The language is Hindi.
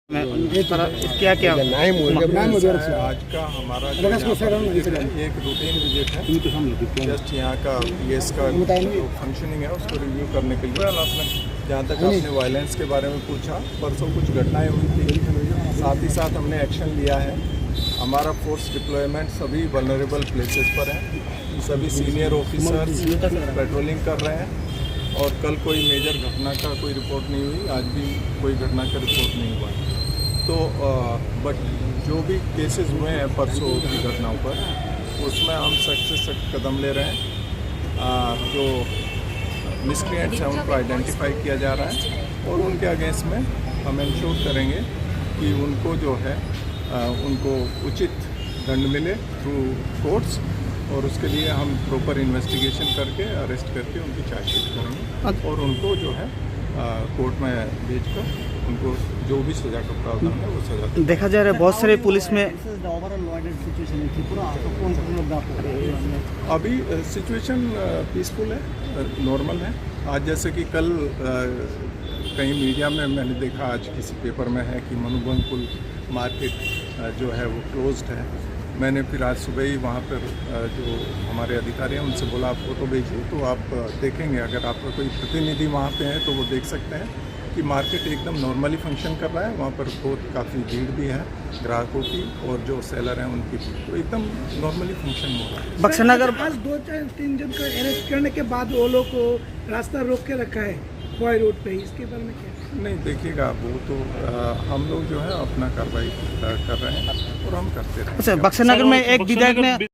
क्या क्या आज का हमारा जो एक रूटीन विजिट है, जस्ट यहाँ का पीएस का जो फंक्शनिंग है उसको रिव्यू करने के लिए। आपने जहाँ तक आपने वायलेंस के बारे में पूछा, परसों कुछ घटनाएं हुई थी, साथ ही साथ हमने एक्शन लिया है। हमारा फोर्स डिप्लॉयमेंट सभी वल्नरेबल प्लेसेस पर है, सभी सीनियर ऑफिसर्स पेट्रोलिंग कर रहे हैं और कल कोई मेजर घटना का कोई रिपोर्ट नहीं हुई, आज भी कोई घटना का रिपोर्ट नहीं हुआ है। तो बट जो भी केसेस हुए हैं परसों की घटनाओं पर, उसमें हम सख्त से सख्त कदम ले रहे हैं। जो मिसक्रिएंट्स हैं उनको आइडेंटिफाई किया जा रहा है और उनके अगेंस्ट में हम इंश्योर करेंगे कि उनको जो है उनको उचित दंड मिले थ्रू कोर्ट्स, और उसके लिए हम प्रॉपर इन्वेस्टिगेशन करके अरेस्ट करके उनकी चार्जशीट करेंगे और उनको जो है कोर्ट में भेजकर उनको जो भी सजा का प्रावधान है वो सजा। देखा जा रहा है बहुत सारे पुलिस में अभी सिचुएशन पीसफुल है, नॉर्मल है। आज जैसे कि कल कहीं मीडिया में मैंने देखा, आज किसी पेपर में है कि मनुबन पुल मार्केट जो है वो क्लोज्ड है। मैंने फिर आज सुबह ही वहाँ पर जो हमारे अधिकारी हैं उनसे बोला आप फोटो भेजिए, तो आप देखेंगे, अगर आपका कोई प्रतिनिधि वहाँ पे है तो वो देख सकते हैं कि मार्केट एकदम नॉर्मली फंक्शन कर रहा है। वहाँ पर बहुत काफ़ी भीड़ भी है ग्राहकों की और जो सेलर हैं उनकी भी, तो एकदम नॉर्मली फंक्शन हो रहा है। बक्सर नगर आज 2-3 जन को अरेस्ट करने के बाद वो लोग को रास्ता रोक के रखा है बॉय रोड पे, इसके बारे में क्या? नहीं देखिएगा, वो तो हम लोग जो है अपना कार्रवाई कर रहे हैं और हम करते रहेंगे। अच्छा, बक्सर नगर में एक विधायक ने